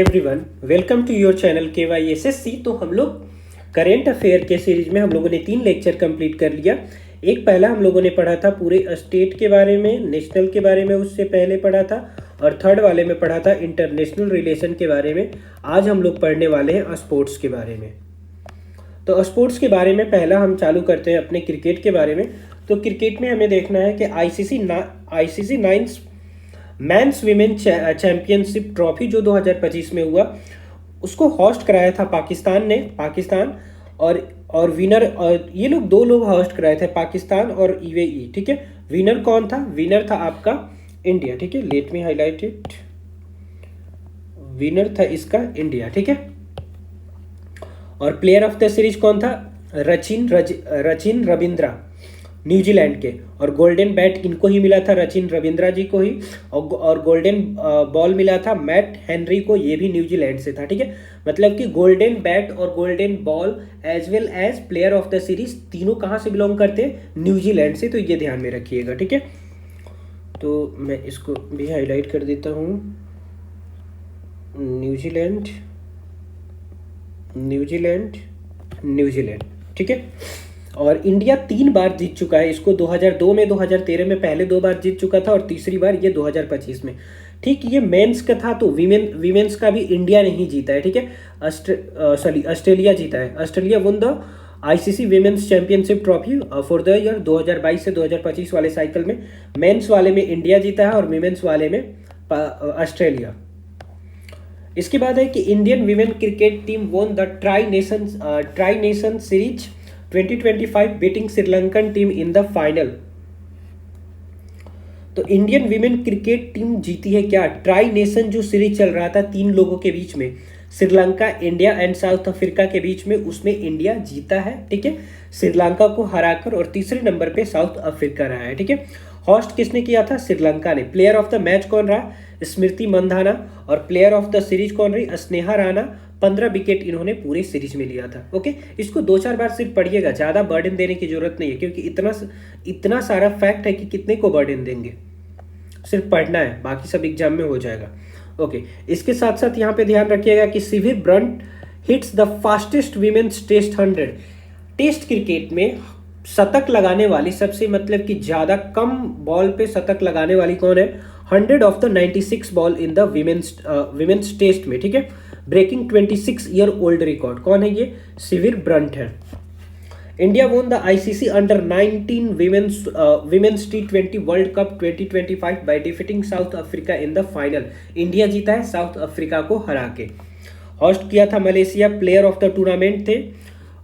Everyone, welcome to your channel KYSSC। तो हम लोग करेंट अफेयर के सीरीज में हम लोगों ने 3 लेक्चर कंप्लीट कर लिया। एक पहला हम लोगों ने पढ़ा था पूरे स्टेट के बारे में, नेशनल के बारे में उससे पहले पढ़ा था, और थर्ड वाले में पढ़ा था इंटरनेशनल रिलेशन के बारे में। आज हम लोग पढ़ने वाले हैं स्पोर्ट्स के बारे में। तो स्पोर्ट्स के बारे में पहला हम चालू करते हैं अपने क्रिकेट के बारे में। तो क्रिकेट में हमें देखना है कि ICC ninth men's women championship trophy जो 2025 में हुआ, उसको होस्ट कराया था पाकिस्तान और विनर, और ये लोग 2 लोग होस्ट कराए थे, पाकिस्तान और यूएई। ठीक है, विनर कौन था? विनर था आपका इंडिया। ठीक है, let me highlight it. Winner था इसका इंडिया। ठीक है, और प्लेयर ऑफ द सीरीज कौन था? रचिन रविंद्रा, न्यूजीलैंड के। और गोल्डन बैट इनको ही मिला था, रचिन रविंद्रा जी को ही। और गोल्डन बॉल मिला था मैट हेनरी को, ये भी न्यूजीलैंड से था। ठीक है, मतलब कि गोल्डन बैट और golden ball as well as player of the series तीनों कहाँ से बिलोंग करते हैं? न्यूजीलैंड से। तो ये ध्यान में रखिएगा। ठीक है, तो मैं इसको भी हाईलाइट कर देता हूँ। न्यूजीलैंड। ठीक है, और इंडिया 3 बार जीत चुका है इसको। 2002 में, 2013 में पहले 2 बार जीत चुका था, और तीसरी बार ये 2025 में। ठीक, ये मेंस का था, तो वीमेंस का भी इंडिया नहीं जीता है। ठीक है, ऑस्ट्रेलिया जीता है। Australia won the ICC women's championship trophy for the year 2022 से 2025 वाले साइकिल में। मेंस वाले में इंडिया जीता है और वीमेंस वाले में ऑस्ट्रेलिया। इसके बाद है कि Indian women cricket team won the tri nation series 2025 beating Sri Lankan team in the final. तो इंडियन वीमेन क्रिकेट टीम जीती है क्या? ट्राई नेशन जो सीरीज चल रहा था 3 लोगों के बीच में, Sri Lanka, India and south Africa के बीच में, उसमें इंडिया जीता है। ठीक है, श्रीलंका को हराकर, और तीसरे नंबर पे साउथ अफ्रीका रहा है। ठीक है, होस्ट किसने किया था? श्रीलंका ने। प्लेयर ऑफ द मैच कौन रहा? स्मृति मंधाना। और प्लेयर ऑफ द सीरीज कौन रही? स्नेहा राणा। 15 विकेट इन्होंने पूरे सीरीज में लिया था। ओके, इसको 2-4 बार सिर्फ पढ़िएगा, ज़्यादा बर्डन देने की जरूरत नहीं है, क्योंकि इतना सारा फैक्ट है कि कितने को बर्डन देंगे, सिर्फ पढ़ना है, बाकी सब एग्जाम में हो जाएगा। ओके, इसके साथ साथ यहाँ पे ध्यान रखिएगा कि Sciver Brunt hits the fastest women's test 100। Test cricket में शतक लगाने वाली सबसे, मतलब कि ज़्यादा कम बॉल पे शतक लगाने वाली कौन है? 100 off the 96 ball in the women's test में। ठीक है, ब्रेकिंग 26 ईयर ओल्ड रिकॉर्ड। कौन है ये? सिविर ब्रंट है। India won the ICC under 19 women's T20 world cup 2025 by defeating south Africa in the final. India जीता है साउथ अफ्रीका को हरा के। होस्ट किया था Malaysia. Player of the tournament थे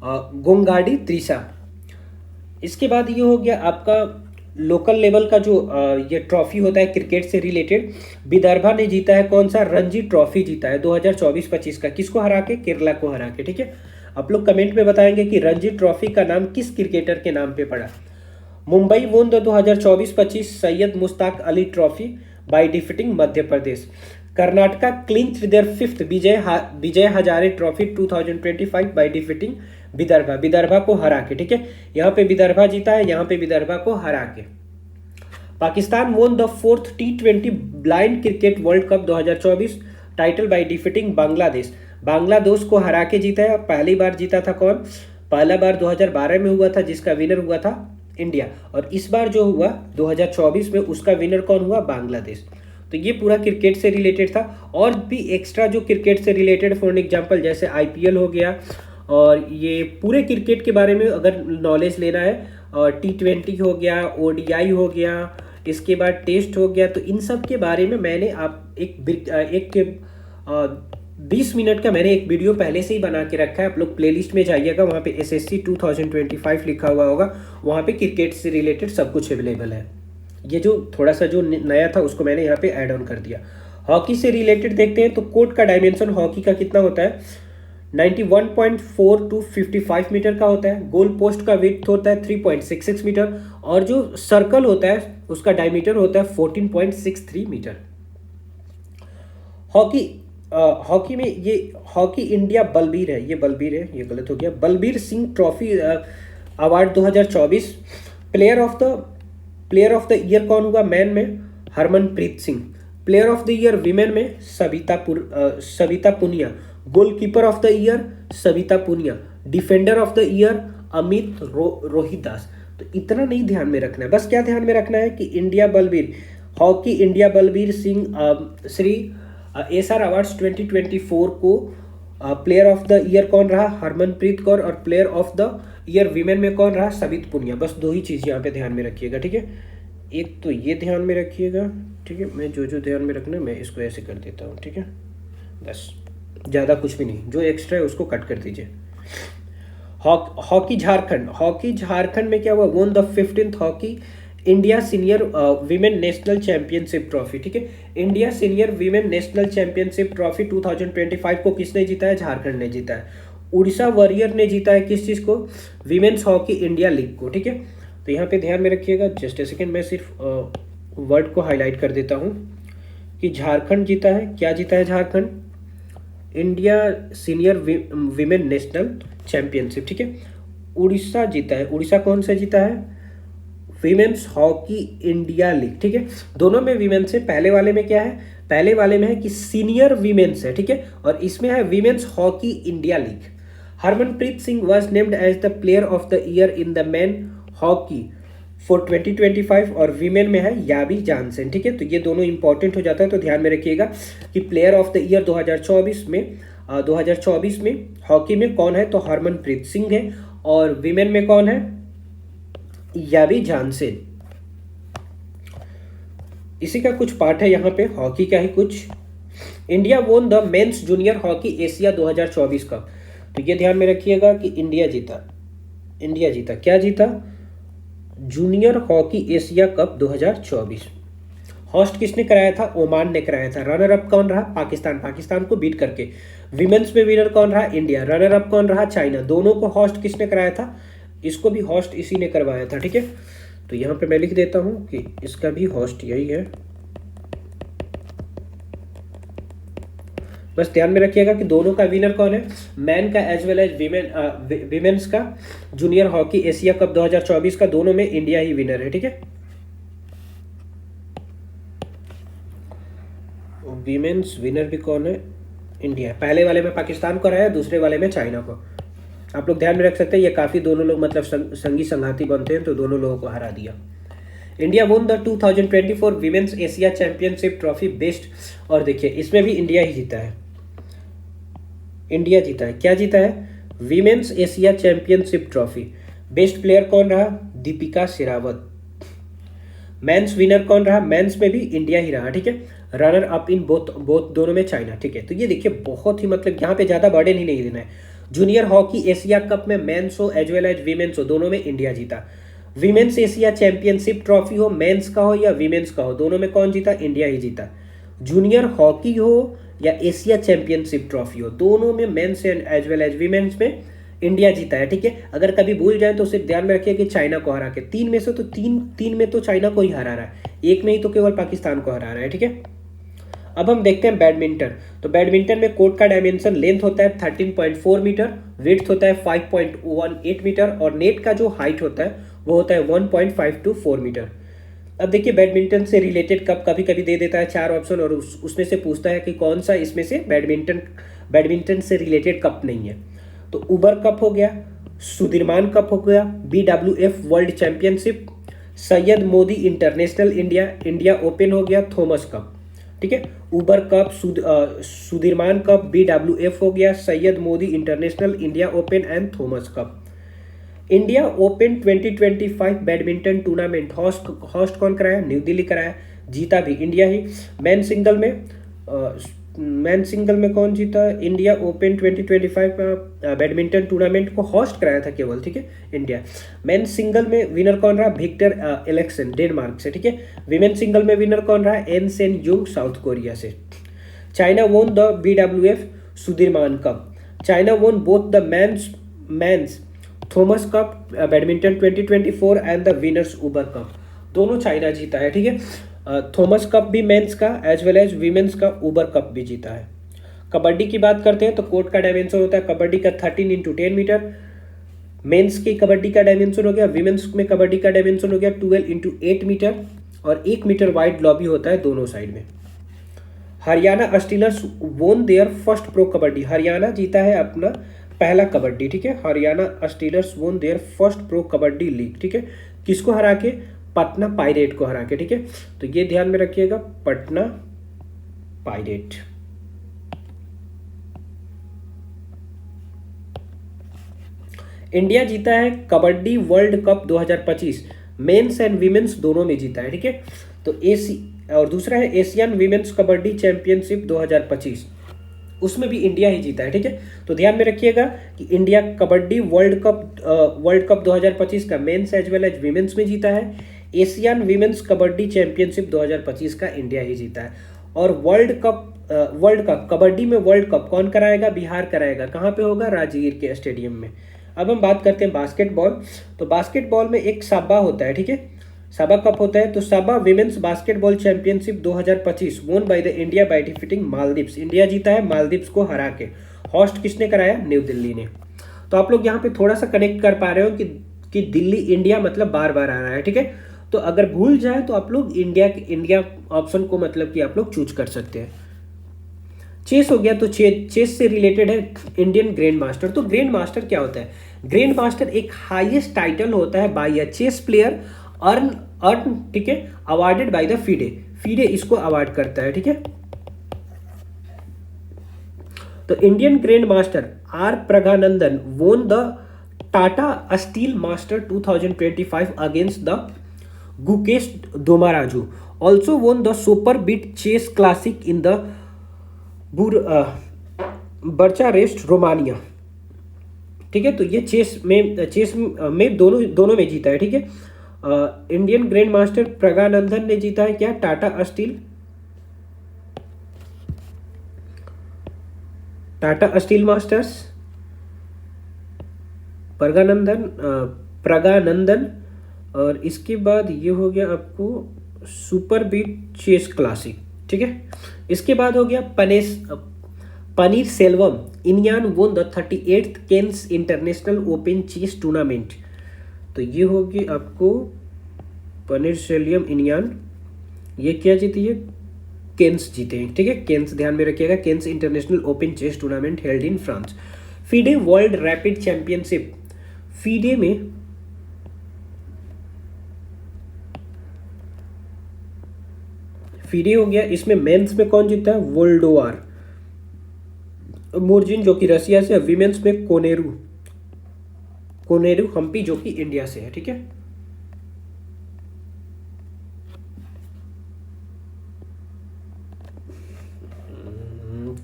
गोंगाडी त्रिशा। इसके बाद ये हो गया आपका लोकल लेवल का जो ये ट्रॉफी होता है क्रिकेट से रिलेटेड। विदर्भा ने जीता है कौन सा? रणजी ट्रॉफी जीता है 2024-25 का। किसको हरा के? केरला को हरा के। ठीक है, आप लोग कमेंट में बताएंगे कि रणजी ट्रॉफी का नाम किस क्रिकेटर के नाम पे पड़ा। Mumbai won the 2024-25 Syed Mushtaq Ali trophy by defeating Madhya Pradesh. Karnataka clinch their 5th Vijay Hazare trophy 2025 by defeating Vidarbha को हरा के। ठीक है, यहाँ पे विदर्भा जीता है, यहाँ पे विदर्भा को हरा के। Pakistan won the 4th T20 blind cricket world cup 2024 title by defeating Bangladesh को हरा के जीता है। पहली बार जीता था कौन? पहला बार 2012 में हुआ था, जिसका विनर हुआ था इंडिया, और इस बार जो हुआ 2024 में, उसका विनर कौन हुआ? बांग्लादेश। तो ये पूरा क्रिकेट से रिलेटेड था। और भी एक्स्ट्रा जो क्रिकेट से रिलेटेड, फॉर एग्जांपल जैसे IPL हो गया, और ये पूरे क्रिकेट के बारे में अगर नॉलेज लेना है, और T20 हो गया, ODI हो गया, इसके बाद टेस्ट हो गया, तो इन सब के बारे में मैंने एक 20 मिनट का मैंने एक वीडियो पहले से ही बना के रखा है। आप लोग प्लेलिस्ट में जाइएगा, वहाँ पे SSC 2025 लिखा हुआ होगा, वहाँ पे क्रिकेट से रिलेटेड सब कुछ अवेलेबल है। ये जो थोड़ा सा जो नया था उसको मैंने यहाँ पे ऐड ऑन कर दिया। हॉकी से रिलेटेड देखते हैं, तो कोर्ट का डायमेंशन हॉकी का कितना होता है? 91.4 to 55 मीटर का होता है। गोल पोस्ट का विड्थ होता है 3.66 मीटर, और जो सर्कल होता है उसका डायमीटर होता है 14.63 मीटर। हॉकी में ये हॉकी इंडिया बलबीर है, ये गलत हो गया। Balbir Singh trophy award 2024। Player of the year कौन हुआ? मैन में Harmanpreet Singh. Player of the year women में Savita Punia, goalkeeper of the year Savita Punia, defender of the year Amit Rohidas. तो इतना नहीं ध्यान में रखना है, बस क्या ध्यान में रखना है कि India Balbir hockey India Balbir Singh Shri SR awards 2024 को प्लेयर ऑफ द ईयर कौन रहा, हरमनप्रीत कौर, और player of the year women में कौन रहा, सवित पुनिया। बस दो ही चीज़ यहाँ पे ध्यान में रखिएगा, ठीक है। एक तो ये ध्यान में रखिएगा, ठीक है। मैं जो ध्यान में रखना है मैं इसको ऐसे कर देता हूँ, ठीक है। बस ज़्यादा कुछ भी नहीं, जो एक्स्ट्रा है उसको कट कर दीजिए। हॉकी झारखंड में क्या हुआ, won the 15th hockey India senior women national championship trophy, ठीक है। India senior women national championship trophy 2025 को किसने जीता है, झारखंड ने जीता है। उड़ीसा वॉरियर ने जीता है किस चीज़ को, विमेन्स हॉकी इंडिया लीग को, ठीक है। तो यहाँ पे ध्यान में रखिएगा, जस्ट ए सेकेंड, मैं सिर्फ वर्ड को हाईलाइट कर देता हूँ कि झारखंड जीता है, क्या जीता है Jharkhand, India senior women national championship, ठीक है। उड़ीसा जीता है, उड़ीसा कौन सा जीता है, विमेन्स हॉकी इंडिया लीग, ठीक है। दोनों में विमेन्स है, पहले वाले में क्या है, पहले वाले में है कि सीनियर विमेन्स है, ठीक है, और इसमें है women's hockey India league. Harmanpreet Singh was named as the player of the year in the men hockey for 2025 और विमेन में है याबी जानसन, ठीक है। तो ये दोनों इंपॉर्टेंट हो जाता है, तो ध्यान में रखिएगा कि प्लेयर ऑफ द ईयर 2024 में हॉकी में कौन है, तो हरमनप्रीत सिंह है, और विमेन में कौन है, याबी जानसन। इसी का कुछ पार्ट है यहाँ पे, हॉकी का ही कुछ। India won the mains junior hockey Asia 2024 का, तो ये ध्यान में रखिएगा कि इंडिया जीता, क्या जीता, junior hockey Asia cup 2024। Host किसने कराया था, ओमान ने कराया था। रनर अप कौन रहा, पाकिस्तान को बीट करके। विमेन्स में विनर कौन रहा, इंडिया। रनर अप कौन रहा, चाइना। दोनों को होस्ट किसने कराया था, इसको भी होस्ट इसी ने करवाया था, ठीक है। तो यहाँ पे मैं लिख देता हूँ कि इसका भी होस्ट यही है। बस ध्यान में रखिएगा कि दोनों का विनर कौन है, मैन का एज वेल एज विमेन्स का जूनियर हॉकी एशिया कप 2024 का, दोनों में इंडिया ही विनर है, ठीक है। विमेन्स विनर भी कौन है, इंडिया। पहले वाले में पाकिस्तान को हराया, दूसरे वाले में चाइना को। आप लोग ध्यान में रख सकते हैं, ये काफ़ी दोनों लोग मतलब संगी संघाती बनते हैं, तो दोनों लोगों को हरा दिया। India won the 2024 women's Asia championship trophy best, और देखिए इसमें भी इंडिया ही जीता है, क्या जीता है, women's Asia championship trophy. Best player कौन रहा, दीपिका शेरावत। मेंस विनर कौन रहा, मेंस में भी इंडिया ही रहा, ठीक है। रनर अप इन बोथ दोनों में चाइना, ठीक है। तो ये देखिए बहुत ही मतलब यहाँ पे ज़्यादा बर्डन ही नहीं देना है। जूनियर हॉकी एशिया कप में मेंस हो एज वेल एज विमेन्स हो, दोनों में इंडिया जीता। विमेन्स एशिया चैंपियनशिप ट्रॉफी हो, मेंस का हो या विमेन्स का हो, दोनों में कौन जीता, इंडिया ही जीता। जूनियर हॉकी हो या एशिया चैंपियनशिप ट्रॉफी हो, दोनों में men's and as well as women's में इंडिया जीता है, ठीक है। अगर कभी भूल जाए तो सिर्फ ध्यान में रखिए कि चाइना को हरा के, तीन में से तो तीन में तो चाइना को ही हरा रहा है, एक में ही तो केवल पाकिस्तान को हरा रहा है, ठीक है। अब हम देखते हैं बैडमिंटन। तो बैडमिंटन में कोर्ट का डायमेंशन लेंथ होता है 13.4 मीटर, विड्थ होता है 5.18 मीटर, और नेट का जो हाइट होता है वो होता है 1.524 मीटर। अब देखिए बैडमिंटन से रिलेटेड कप कभी कभी दे देता है 4 ऑप्शन, और उसमें से पूछता है कि कौन सा इसमें से बैडमिंटन से रिलेटेड कप नहीं है। तो उबर कप हो गया, सुदीरमान कप हो गया, BWF world championship, Syed Modi international India open हो गया, थॉमस कप, ठीक है। उबर कप, सुदीरमान कप, BWF हो गया, Syed Modi international India open and Thomas cup. India open 2025 badminton tournament host कौन कराया, न्यू दिल्ली कराया, जीता भी इंडिया ही। मेन सिंगल में कौन जीता, इंडिया ओपन 2025 का बैडमिंटन टूर्नामेंट को होस्ट कराया था केवल, ठीक है, इंडिया। मेन सिंगल में विनर कौन रहा, विक्टर एलेक्सन डेनमार्क से, ठीक है। विमेन सिंगल में विनर कौन रहा, An Se Young South Korea से। China won the BWF Sudirman Cup. China won both the men's Thomas Cup badminton 2024 and the winners Uber Cup, दोनों चाइना जीता है, ठीक है। थॉमस कप भी मेंस का एज वेल एज विमेंस का Uber cup भी जीता है। कबड्डी की बात करते हैं तो कोर्ट का डायमेंशन होता है कबड्डी का 13x10 मीटर, मेंस की कबड्डी का डायमेंशन हो गया, विमेंस में कबड्डी का डायमेंशन हो गया 12x8 मीटर, और 1 मीटर वाइड लॉबी होता है दोनों साइड में। Haryana Steelers won their first pro kabaddi, Haryana जीता है अपना पहला कबड्डी, ठीक है। Haryana Steelers won their first pro kabaddi league, ठीक है। किसको हरा के? पटना पायरेट को हरा के, ठीक है। तो ये ध्यान में रखिएगा, पटना पायरेट। इंडिया जीता है kabaddi world cup 2025, men's and women's दोनों में जीता है, ठीक है। तो और दूसरा है एशियन वीमेंस कबड्डी चैंपियनशिप 2025, उसमें भी इंडिया ही जीता है, ठीक है। तो ध्यान में रखिएगा कि इंडिया कबड्डी वर्ल्ड कप 2025 का men's as well as women's में जीता है। एशियन वीमेंस कबड्डी चैंपियनशिप 2025 का इंडिया ही जीता है। और वर्ल्ड कप कबड्डी में वर्ल्ड कप कौन कराएगा? बिहार कराएगा। कहाँ पे होगा? राजगीर के स्टेडियम में। अब हम बात करते हैं बास्केटबॉल। तो बास्केटबॉल में एक साबा होता है, ठीक है, साबा कप होता है। तो साबा विमेंस बास्केटबॉल चैंपियनशिप 2025 वोन by the India by defeating Maldives, India जीता है मालदीव्स को हरा के। होस्ट किसने कराया? न्यू दिल्ली ने। तो आप लोग यहाँ पे थोड़ा सा कनेक्ट कर पा रहे हो कि दिल्ली इंडिया मतलब बार बार आ रहा है, ठीक है। तो अगर भूल जाए तो आप लोग इंडिया ऑप्शन को मतलब कि आप लोग चूज कर सकते हैं। चेस हो गया, तो चेस से रिलेटेड है इंडियन ग्रैंड मास्टर। तो ग्रैंड मास्टर क्या होता है? ग्रैंड मास्टर एक हाईएस्ट टाइटल होता है by a chess player earn, ठीक है, awarded by the FIDE. FIDE इसको अवार्ड करता है, ठीक है। तो Indian grandmaster R Praggnanandhaa won the Tata steel master 2025 against the Gukesh Dommaraju, also won the Superbet chess classic in the Bucharest Romania, ठीक है। तो ये चेस में दोनों में जीता है, ठीक है। इंडियन ग्रैंड मास्टर प्रगानंदन ने जीता है क्या? Tata steel masters, Praggnanandhaa. और इसके बाद ये हो गया आपको सुपर बीट चेस क्लासिक, ठीक है। इसके बाद हो गया paneer Selvam Iniyan won the 38th Cannes international open chess tournament. तो ये होगी आपको पनीर सेल्वम इनियान, ये क्या जीती है? केन्स जीते हैं, ठीक है। केन्स ध्यान में रखिएगा, Cannes international open chess tournament held in France. FIDE world rapid championship, FIDE हो गया। इसमें मेंस में कौन जीता है? वोल्डोवार मुर्जिन जो कि रसिया से, विमेंस में कोनेरू हम्पी जो कि इंडिया से है, ठीक है।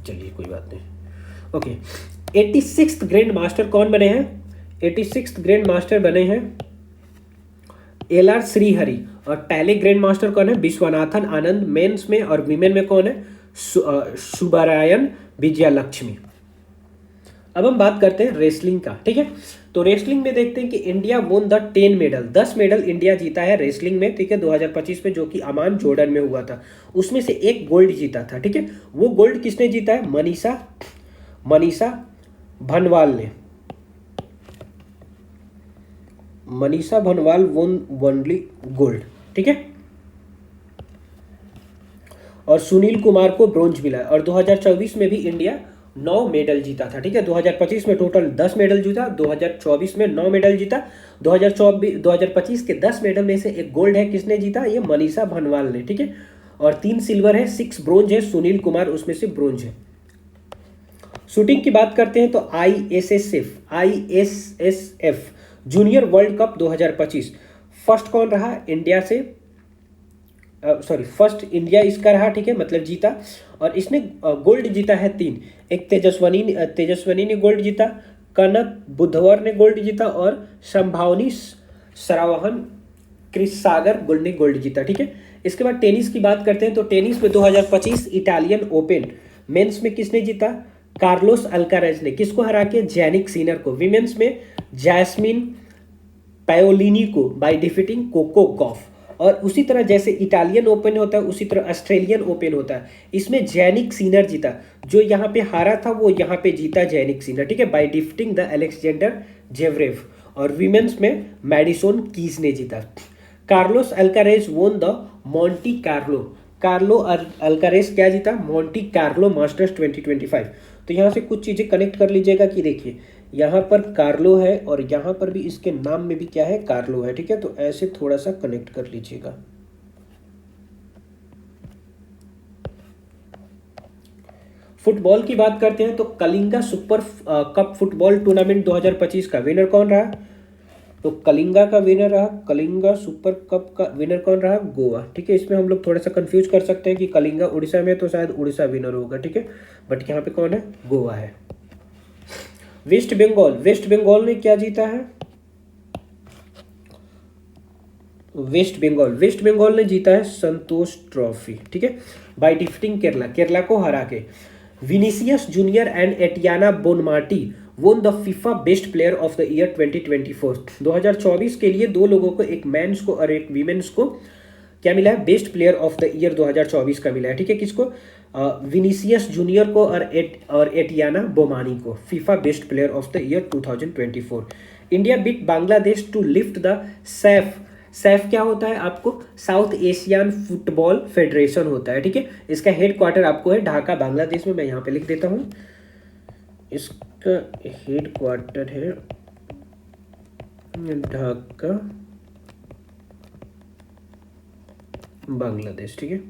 चलिए कोई बात नहीं, ओके। 86th ग्रैंड मास्टर कौन बने हैं? 86th ग्रैंड मास्टर बने हैं LR श्रीहरि। और पहले ग्रैंड मास्टर कौन है? विश्वनाथन आनंद। मेंस में और विमेन में कौन है? सुब्बारायन विजया लक्ष्मी। अब हम बात करते हैं रेसलिंग का, ठीक है। तो रेसलिंग में देखते हैं कि India won the 10 medal, 10 medal India जीता है रेसलिंग में, ठीक है, 2025 में, जो कि अमान जॉर्डन में हुआ था। उसमें से एक गोल्ड जीता था, ठीक है। वो गोल्ड किसने जीता है? मनीषा भनवाल ने। मनीषा भनवाल वोन ओनली गोल्ड, ठीक है। और सुनील कुमार को ब्रोंज मिला। और 2024 में भी इंडिया 9 मेडल जीता था, ठीक है। 2025 में टोटल 10 मेडल जीता, 2024 में 9 मेडल जीता। 2025 के 10 मेडल में से एक गोल्ड है, किसने जीता? ये मनीषा भनवाल ने, ठीक है। और 3 सिल्वर है, 6 ब्रोंज है, सुनील कुमार उसमें से ब्रोंज है। शूटिंग की बात करते हैं तो ISSF junior world cup 2025 first कौन रहा इंडिया से? फर्स्ट इंडिया इसका रहा, ठीक है, मतलब जीता। और इसने गोल्ड जीता है 3। एक तेजस्वनी ने गोल्ड जीता, कनक बुद्धवर ने गोल्ड जीता, और संभावनी सरावहन क्रिस सागर ने गोल्ड जीता, ठीक है। इसके बाद टेनिस की बात करते हैं तो टेनिस में 2025 इटालियन ओपन मेंस में किसने जीता? कार्लोस अल्कारेज ने। किसको हरा के? जैनिक सिनर को। विमेंस में जैस्मिन पायोलिनी को बाय डिफीटिंग कोको गॉफ। और उसी तरह जैसे इटालियन ओपन होता है उसी तरह ऑस्ट्रेलियन ओपन होता है। इसमें जैनिक सिनर जीता, जो यहाँ पे हारा था वो यहाँ पे जीता जैनिक सिनर, ठीक है, by defeating the Alexander Zverev. और विमेंस में मैडिसन कीज ने जीता। Carlos Alcaraz won the Monte Carlo Carlo Alcaraz क्या जीता, मॉन्टी कार्लो मास्टर्स 2025। तो यहाँ से कुछ चीज़ें कनेक्ट कर लीजिएगा कि देखिए यहाँ पर कार्लो है और यहाँ पर भी इसके नाम में भी क्या है, कार्लो है, ठीक है। तो ऐसे थोड़ा सा कनेक्ट कर लीजिएगा। फुटबॉल की बात करते हैं तो Kalinga super cup football tournament 2025 का विनर कौन रहा, तो कलिंगा का विनर रहा, कलिंगा सुपर कप का विनर कौन रहा, गोवा, ठीक है। इसमें हम लोग थोड़ा सा कंफ्यूज कर सकते हैं कि कलिंगा उड़ीसा में, तो शायद उड़ीसा विनर होगा, ठीक है, बट यहाँ पे कौन है, गोवा है। वेस्ट बंगाल, वेस्ट बंगाल ने क्या जीता है, वेस्ट बंगाल, वेस्ट बंगाल ने जीता है संतोष ट्रॉफी, ठीक है, बाय डिफीटिंग केरला, केरला को हरा के। Vinicius Junior and Aitana Bonmati won the FIFA best player of the year 2024। 2024 के लिए दो लोगों को, एक मेंस को और एक वीमेंस को क्या मिला है, best player of the year 2024 का मिला है, ठीक है। किसको, विनीसियस जूनियर को और एटियाना बोमानी को, FIFA best player of the year 2024। India beat Bangladesh to lift the SAFF, SAFF क्या होता है आपको, साउथ एशियन फुटबॉल फेडरेशन होता है, ठीक है। इसका हेड क्वार्टर आपको है ढाका बांग्लादेश में, मैं यहाँ पे लिख देता हूँ, इसका हेड क्वार्टर है ढाका बांग्लादेश, ठीक है।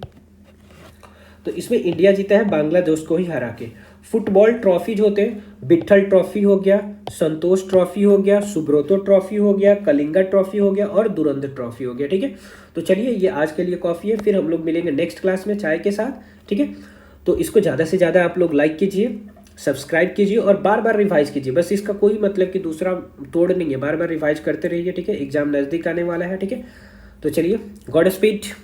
तो इसमें इंडिया जीता है बांग्लादेश को ही हरा के। फुटबॉल ट्रॉफीज होते हैं, विट्ठल ट्रॉफी हो गया, संतोष ट्रॉफी हो गया, सुब्रोतो ट्रॉफी हो गया, कलिंगा ट्रॉफी हो गया और दुरंत ट्रॉफी हो गया, ठीक है। तो चलिए ये आज के लिए कॉफ़ी है, फिर हम लोग मिलेंगे नेक्स्ट क्लास में चाय के साथ, ठीक है। तो इसको ज़्यादा से ज़्यादा आप लोग लाइक कीजिए, सब्सक्राइब कीजिए और बार बार रिवाइज कीजिए, बस इसका कोई मतलब कि दूसरा तोड़ नहीं है, बार बार रिवाइज करते रहिए, ठीक है। एग्जाम नज़दीक आने वाला है, ठीक है। तो चलिए, गॉड स्पीड।